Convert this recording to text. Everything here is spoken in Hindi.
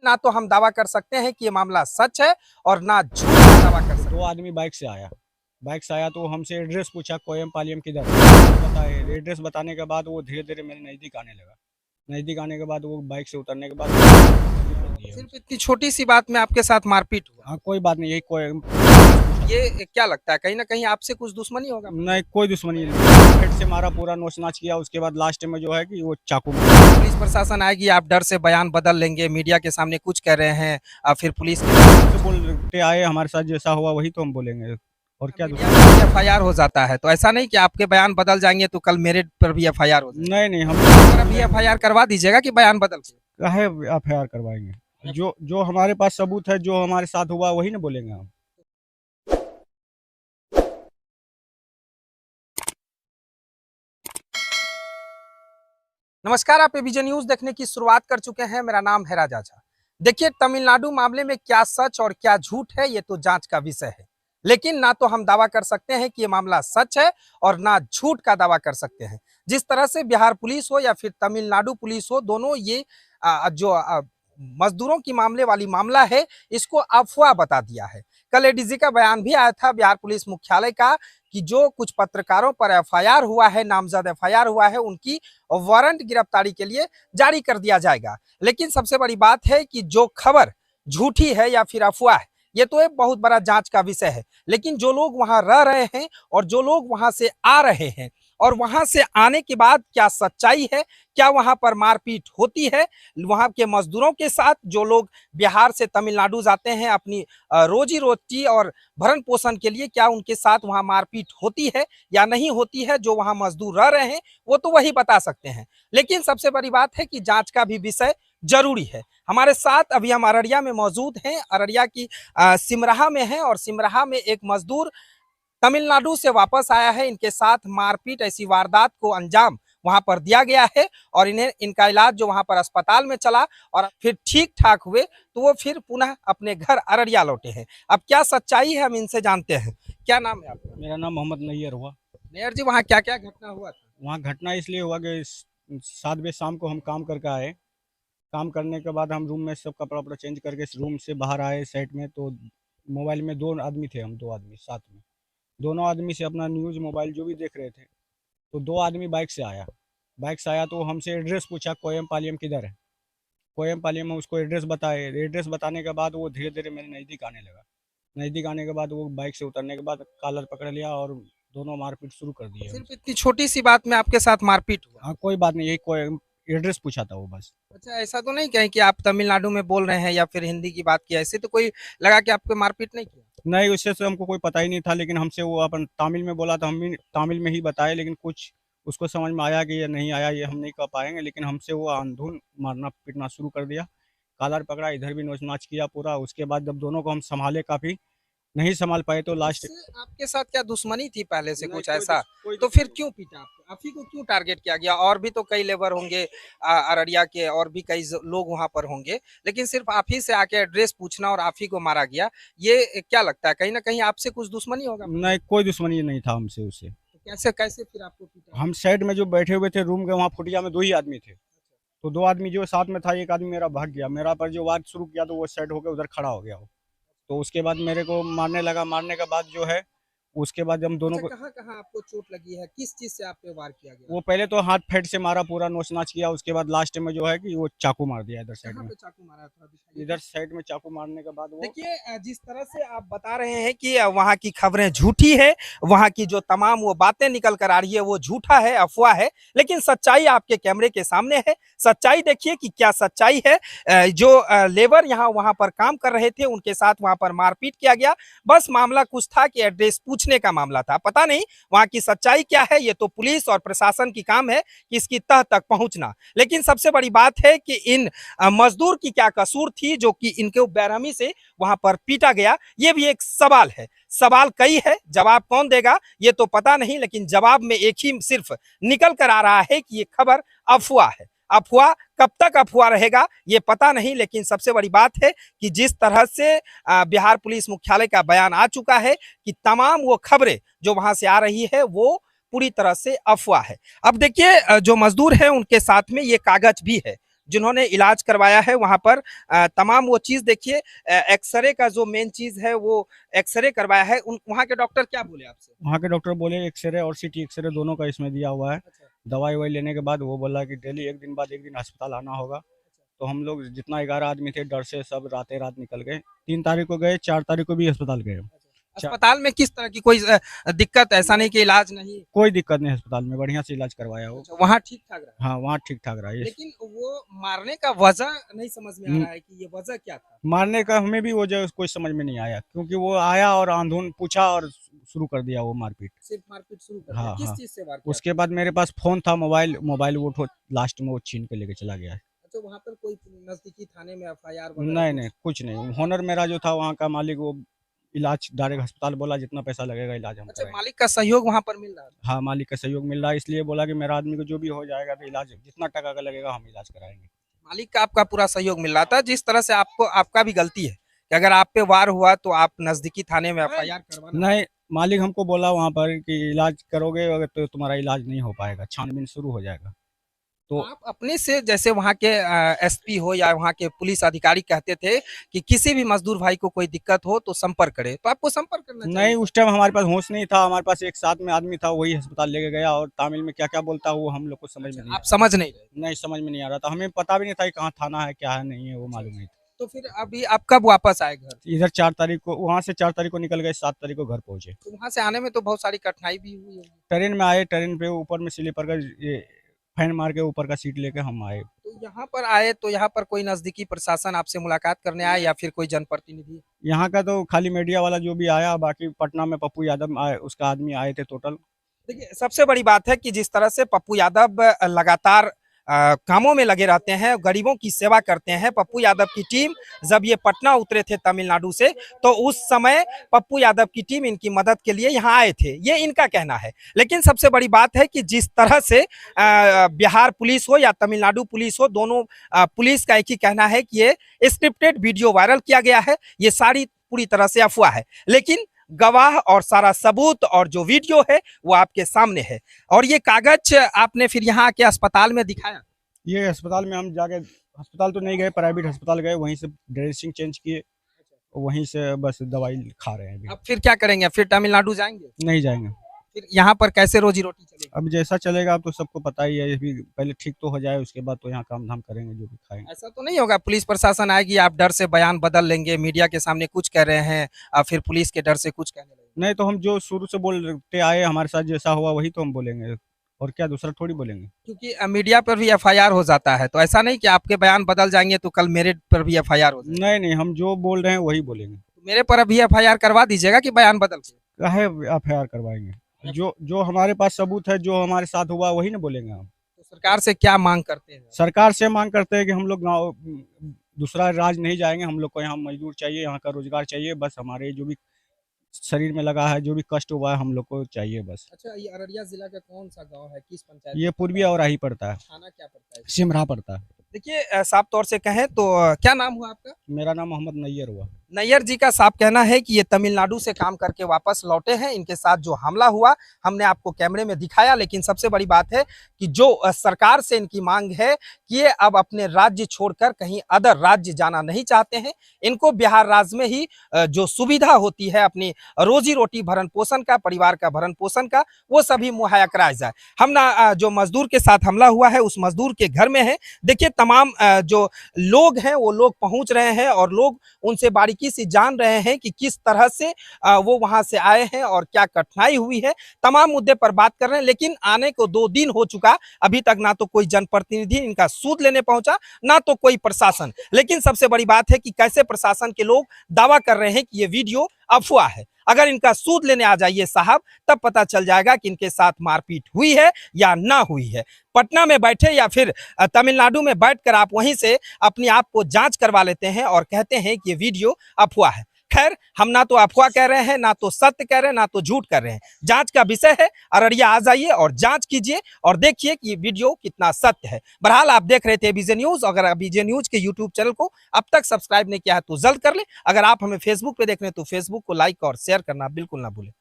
ना तो हम दावा कर सकते हैं कि ये मामला सच है और ना झूठ का दावा कर सकते दो आदमी बाइक से आया तो हमसे एड्रेस पूछा कोयम पालियम किधर है? बताए एड्रेस बताने के बाद वो धीरे धीरे मेरे नज़दीक आने लगा। नज़दीक आने के बाद वो बाइक से उतरने के बाद कर हैं। दिया सिर्फ हमसे। इतनी छोटी सी बात में आपके साथ मारपीट हुआ। हाँ कोई बात नहीं, यही कोई ये क्या लगता है कहीं ना कहीं आपसे कुछ दुश्मनी होगा? नहीं, कोई दुश्मनी नहीं। पेट से मारा, पूरा नोच नाच किया, उसके बाद लास्ट में जो है कि वो चाकू मारा। पुलिस प्रशासन आएगी, आप डर से बयान बदल लेंगे, मीडिया के सामने कुछ कह रहे हैं, फिर पुलिस तो बोलते आए हमारे साथ जैसा हुआ वही तो हम बोलेंगे, और क्या मीडिया में भी एफआईआर हो जाता है, तो ऐसा नहीं कि आपके बयान बदल जाएंगे तो कल मेरे पर भी एफआईआर हो जाएगी। नहीं नहीं, हम मेरा भी एफआईआर करवा दीजिएगा कि बयान बदल के। काहे एफआईआर करवाएंगे? जो जो हमारे पास सबूत है, जो हमारे साथ हुआ वही ना बोलेंगे हम। नमस्कार, आप एबीजे न्यूज देखने की शुरुआत कर चुके हैं। मेरा नाम है राजा झा। देखिए, तमिलनाडु मामले में क्या सच और क्या झूठ है ये तो जांच का विषय है, लेकिन ना तो हम दावा कर सकते हैं कि ये मामला सच है और ना झूठ का दावा कर सकते हैं। जिस तरह से बिहार पुलिस हो या फिर तमिलनाडु पुलिस हो, दोनों ये जो मजदूरों की मामले वाली मामला है, इसको अफवाह बता दिया है। कल एडीजी का बयान भी आया था बिहार पुलिस मुख्यालय का कि जो कुछ पत्रकारों पर एफआईआर हुआ है, नामजद एफआईआर हुआ है, उनकी वारंट गिरफ्तारी के लिए जारी कर दिया जाएगा। लेकिन सबसे बड़ी बात है कि जो खबर झूठी है या फिर अफवाह है, ये तो एक बहुत बड़ा जांच का विषय है। लेकिन जो लोग वहां रह रहे हैं और जो लोग वहां से आ रहे हैं और वहां से आने के बाद क्या सच्चाई है, क्या वहां पर मारपीट होती है, वहां के मजदूरों के साथ जो लोग बिहार से तमिलनाडु जाते हैं अपनी रोजी रोटी और भरण पोषण के लिए, क्या उनके साथ वहां मारपीट होती है या नहीं होती है, जो वहां मजदूर रह रहे हैं वो तो वही बता सकते हैं। लेकिन सबसे बड़ी बात है कि जांच का भी विषय जरूरी है। हमारे साथ अभी हम अररिया में मौजूद हैं। अररिया की सिमराहा में है और सिमराहा में एक मजदूर तमिलनाडु से वापस आया है। इनके साथ मारपीट, ऐसी वारदात को अंजाम वहां पर दिया गया है और इन्हें इनका इलाज जो वहां पर अस्पताल में चला और फिर ठीक ठाक हुए तो वो फिर पुनः अपने घर अररिया लौटे हैं। अब क्या सच्चाई है हम इनसे जानते हैं। क्या नाम है आपका? मेरा नाम मोहम्मद नैयर हुआ। मेयर जी, वहाँ क्या क्या घटना हुआ था? वहाँ घटना इसलिए हुआ कि 7 बजे शाम को हम काम करके आए। काम करने के बाद हम रूम में सब कपड़ा वपड़ा चेंज करके रूम से बाहर आए साइड में, तो मोबाइल में 2 आदमी थे, हम 2 आदमी साथ में। दोनों आदमी से अपना न्यूज़ मोबाइल जो भी देख रहे थे, तो 2 आदमी बाइक से आया तो हमसे एड्रेस पूछा कोयम पालियम किधर है? कोयम पालियम में उसको एड्रेस बताए। एड्रेस बताने के बाद वो धीरे धीरे मेरे नज़दीक आने लगा। नज़दीक आने के बाद वो बाइक से उतरने के बाद कॉलर पकड़ लिया और दोनों मारपीट शुरू कर दिए सिर्फ हमसे। इतनी छोटी सी बात में आपके साथ मारपीट हुआ? हाँ कोई बात नहीं, यही कोई एड्रेस पूछा था वो बस। अच्छा, ऐसा तो नहीं कहें कि आप तमिलनाडु में बोल रहे हैं या फिर हिंदी की बात किया, ऐसे तो कोई लगा कि आपको मारपीट नहीं किया? नहीं, उससे से हमको कोई पता ही नहीं था, लेकिन हमसे वो अपन तमिल में बोला, तो हम भी तमिल में ही बताए, लेकिन कुछ उसको समझ में आया कि ये नहीं आया, ये हम नहीं कह पाएंगे, लेकिन हमसे वो अंधुन मारना पीटना शुरू कर दिया। कॉलर पकड़ा, इधर भी नोच नाच किया पूरा। उसके बाद जब दोनों को हम संभाले, काफ़ी नहीं संभाल पाए तो लास्ट। इससे आपके साथ क्या दुश्मनी थी पहले से नहीं, कुछ ऐसा? कोई तो फिर दुश्मनी क्यों पीटा आपको? आप ही को क्यों टारगेट किया गया? और भी तो कई लेबर होंगे अररिया के, और भी कई लोग वहां पर होंगे, लेकिन सिर्फ आप ही से आके एड्रेस पूछना और आप ही को मारा गया, ये क्या लगता है कहीं ना कहीं आपसे कुछ दुश्मनी होगा? नहीं, कोई दुश्मनी नहीं था हमसे उससे। तो कैसे कैसे फिर आपको पीटा? हम साइड में जो बैठे हुए थे रूम के, वहाँ फुटिया में 2 ही आदमी थे। तो 2 आदमी जो साथ में था, एक आदमी मेरा भाग गया, मेरा पर जो वार शुरू किया तो वो साइड होकर उधर खड़ा हो गया वो। तो उसके बाद मेरे को मारने लगा। मारने के बाद जो है, उसके बाद हम दोनों अच्छा, को, कहाँ कहाँ आपको चोट लगी है, किस चीज से आप पे वार किया गया? वो पहले तो हाथ फेट से मारा, पूरा नोच नाच किया। उसके बाद लास्ट में जो है कि वो चाकू मार दिया इधर साइड कहाँ में। पे चाकू मारा था, दिखाइए। इधर साइड में चाकू मारने के बाद वो, देखिए, जिस तरह से आप बता रहे हैं कि वहाँ की खबरें झूठी है, वहाँ की जो तमाम वो बातें निकल कर आ रही है वो झूठा है, अफवाह है, लेकिन सच्चाई आपके कैमरे के सामने है। सच्चाई देखिए कि क्या सच्चाई है। जो लेबर यहाँ वहाँ पर काम कर रहे थे, उनके साथ वहाँ पर मारपीट किया गया। बस मामला कुछ था कि एड्रेस पूछने का मामला था। पता नहीं वहाँ की सच्चाई क्या है, ये तो पुलिस और प्रशासन की काम है कि इसकी तह तक पहुंचना। लेकिन सबसे बड़ी बात है कि इन मजदूर की क्या कसूर थी जो कि इनके बेरहमी से वहां पर पीटा गया, ये भी एक सवाल है। सवाल कई है, जवाब कौन देगा ये तो पता नहीं, लेकिन जवाब में एक ही सिर्फ निकल कर आ रहा है कि ये खबर अफवाह है। अफवाह कब तक अफवाह रहेगा ये पता नहीं, लेकिन सबसे बड़ी बात है कि जिस तरह से बिहार पुलिस मुख्यालय का बयान आ चुका है कि तमाम वो खबरें जो वहां से आ रही है वो पूरी तरह से अफवाह है। अब देखिए, जो मजदूर है उनके साथ में ये कागज भी है जिन्होंने इलाज करवाया है वहां पर तमाम वो चीज देखिए, एक्सरे का जो मेन चीज है वो एक्सरे करवाया है। वहाँ के डॉक्टर क्या बोले आपसे? वहाँ के डॉक्टर बोले एक्सरे और सिटी एक्सरे दोनों का इसमें दिया हुआ है। अच्छा। दवाई ववाई लेने के बाद वो बोला कि डेली एक दिन बाद एक दिन अस्पताल आना होगा। तो हम लोग जितना 11 आदमी थे डर से सब रातें रात निकल गए। 3 तारीख को गए, 4 तारीख को भी अस्पताल गए। अस्पताल में किस तरह की कोई दिक्कत? ऐसा नहीं कि इलाज नहीं? कोई दिक्कत नहीं, अस्पताल में बढ़िया से इलाज करवाया वो। वहाँ ठीक ठाक रहा? हाँ, वहाँ ठीक ठाक रहा। लेकिन वो मारने का वजह नहीं समझ में आ रहा है कि ये वजह क्या था? मारने का हमें भी वो जो कोई समझ में नहीं आया, क्योंकि वो आया और आंधुन पूछा और शुरू कर दिया वो मारपीट। सिर्फ मारपीट शुरू कर दिया? हाँ किस हाँ। चीज से वार किया? उसके बाद मेरे पास फोन था, मोबाइल वो लास्ट में वो छीन के लेके चला गया है। अच्छा, वहाँ पर कोई नजदीकी थाने में एफआईआर नहीं नहीं, कुछ नहीं। होनर मेरा जो था वहाँ का मालिक, वो इलाज डायरेक्ट अस्पताल बोला जितना पैसा लगेगा इलाज हम अच्छा, कराएंगे। मालिक का सहयोग वहाँ पर मिल रहा है? हाँ, मालिक का सहयोग मिल रहा है, इसलिए बोला कि मेरा आदमी को जो भी हो जाएगा तो इलाज जितना टका का लगेगा हम इलाज कराएंगे। मालिक का आपका पूरा सहयोग मिल रहा था। जिस तरह से आपको, आपका भी गलती है कि अगर आप पे वार हुआ तो आप नजदीकी थाने में एफआईआर करवाना। नहीं, मालिक हमको बोला वहाँ पर कि इलाज करोगे अगर तो तुम्हारा इलाज नहीं हो पाएगा, छानबीन शुरू हो जाएगा। तो आप अपने से, जैसे वहाँ के एसपी हो या वहाँ के पुलिस अधिकारी कहते थे कि किसी भी मजदूर भाई को कोई दिक्कत हो तो संपर्क करे, तो आपको संपर्क करना चाहिए। नहीं, उस टाइम हमारे पास होश नहीं था। हमारे पास एक साथ में आदमी था, वही अस्पताल लेके गया और तमिल में क्या क्या बोलता वो हम लोग को समझ में नहीं आप समझ नहीं रहे? नहीं समझ में नहीं आ रहा था। हमें पता भी नहीं था कि कहाँ थाना है क्या है नहीं है, वो मालूम नहीं था। तो फिर अभी आप कब वापस आए घर? इधर 4 तारीख को, वहाँ से 4 तारीख को निकल गए, 7 तारीख को घर पहुंचे। तो वहाँ से आने में तो बहुत सारी कठिनाई भी हुई होगी। ट्रेन में आए, ट्रेन पे ऊपर में स्लीपर का ये फैन मार के ऊपर का सीट लेके हम आए। तो यहाँ पर आए तो यहाँ पर कोई नजदीकी प्रशासन आपसे मुलाकात करने आया या फिर कोई जनप्रतिनिधि? यहाँ का तो खाली मीडिया वाला जो भी आया, बाकी पटना में पप्पू यादव आए, उसका आदमी आए थे टोटल। देखिए, सबसे बड़ी बात है कि जिस तरह से पप्पू यादव लगातार कामों में लगे रहते हैं, गरीबों की सेवा करते हैं। पप्पू यादव की टीम जब ये पटना उतरे थे तमिलनाडु से, तो उस समय पप्पू यादव की टीम इनकी मदद के लिए यहाँ आए थे, ये इनका कहना है। लेकिन सबसे बड़ी बात है कि जिस तरह से बिहार पुलिस हो या तमिलनाडु पुलिस हो, दोनों पुलिस का एक ही कहना है कि ये स्क्रिप्टेड वीडियो वायरल किया गया है, ये सारी पूरी तरह से अफवाह है। लेकिन गवाह और सारा सबूत और जो वीडियो है वो आपके सामने है। और ये कागज आपने फिर यहाँ के अस्पताल में दिखाया? ये अस्पताल में हम जाके, अस्पताल तो नहीं गए, प्राइवेट अस्पताल गए, वहीं से ड्रेसिंग चेंज किए, वहीं से बस दवाई खा रहे हैं अभी। अब फिर क्या करेंगे? फिर तमिलनाडु जाएंगे? नहीं जाएंगे। फिर यहाँ पर कैसे रोजी रोटी चलेगी? अब जैसा चलेगा अब तो सबको पता ही है, अभी पहले ठीक तो हो जाए, उसके बाद तो यहाँ काम धाम करेंगे, जो भी खाएंगे। ऐसा तो नहीं होगा पुलिस प्रशासन आएगी, आप डर से बयान बदल लेंगे, मीडिया के सामने कुछ कह रहे हैं और फिर पुलिस के डर से कुछ कहने लगेंगे? नहीं, तो हम जो शुरू से बोलते आए, हमारे साथ जैसा हुआ वही तो हम बोलेंगे, और क्या दूसरा थोड़ी बोलेंगे। क्योंकि मीडिया पर भी एफआईआर हो जाता है, तो ऐसा नहीं कि आपके बयान बदल जाएंगे तो कल मेरे पर भी एफआईआर हो जाएगी। नहीं नहीं, हम जो बोल रहे हैं वही बोलेंगे। तो मेरे पर अभी एफआईआर करवा दीजिएगा कि बयान बदल के? काहे एफआईआर करवाएंगे? जो हमारे पास सबूत है, जो हमारे साथ हुआ वही ना बोलेंगे हम। तो सरकार से क्या मांग करते हैं? सरकार से मांग करते हैं कि हम लोग गाँव दूसरा राज्य नहीं जाएंगे, हम लोग को यहाँ मजदूर चाहिए, यहाँ का रोजगार चाहिए, बस हमारे जो भी शरीर में लगा है, जो भी कष्ट हुआ है, हम लोग को चाहिए बस। अच्छा, ये अररिया जिला का कौन सा गांव है, किस पंचायत? ये पूर्वी और ही पड़ता है, थाना क्या पड़ता है? सिमरा पड़ता है। देखिए, साफ तौर से कहें तो क्या नाम हुआ आपका? मेरा नाम मोहम्मद नैयर हुआ। नैयर जी का साफ कहना है कि ये तमिलनाडु से काम करके वापस लौटे हैं। इनके साथ जो हमला हुआ हमने आपको कैमरे में दिखाया, लेकिन सबसे बड़ी बात है कि जो सरकार से इनकी मांग है कि ये अब अपने राज्य छोड़कर कहीं अदर राज्य जाना नहीं चाहते हैं। इनको बिहार राज्य में ही जो सुविधा होती है अपनी रोजी रोटी भरण पोषण का, परिवार का भरण पोषण का, वो सभी मुहैया कराया जाए। हम ना जो मजदूर के साथ हमला हुआ है उस मजदूर के घर में है। देखिए, तमाम जो लोग हैं वो लोग पहुंच रहे हैं और लोग उनसे बारीकी से जान रहे हैं कि किस तरह से वो वहां से आए हैं और क्या कठिनाई हुई है। तमाम मुद्दे पर बात कर रहे हैं, लेकिन आने को 2 दिन हो चुका, अभी तक ना तो कोई जनप्रतिनिधि इनका सूद लेने पहुंचा, ना तो कोई प्रशासन। लेकिन सबसे बड़ी बात है कि कैसे प्रशासन के लोग दावा कर रहे हैं कि ये वीडियो अफवाह है। अगर इनका सूद लेने आ जाइए साहब, तब पता चल जाएगा कि इनके साथ मारपीट हुई है या ना हुई है। पटना में बैठे या फिर तमिलनाडु में बैठकर आप वहीं से अपने आप को जांच करवा लेते हैं और कहते हैं कि ये वीडियो अफवाह है। खैर, हम ना तो अफवाह कह रहे हैं, ना तो सत्य कह रहे हैं, ना तो झूठ कर रहे हैं। जांच का विषय है, अररिया आ जाइए और जांच कीजिए और देखिए कि ये वीडियो कितना सत्य है। बहरहाल, आप देख रहे थे विजय न्यूज। अगर विजय न्यूज के यूट्यूब चैनल को अब तक सब्सक्राइब नहीं किया है तो जल्द कर ले। अगर आप हमें फेसबुक पे देख रहे हैं तो फेसबुक को लाइक और शेयर करना बिल्कुल ना भूलें।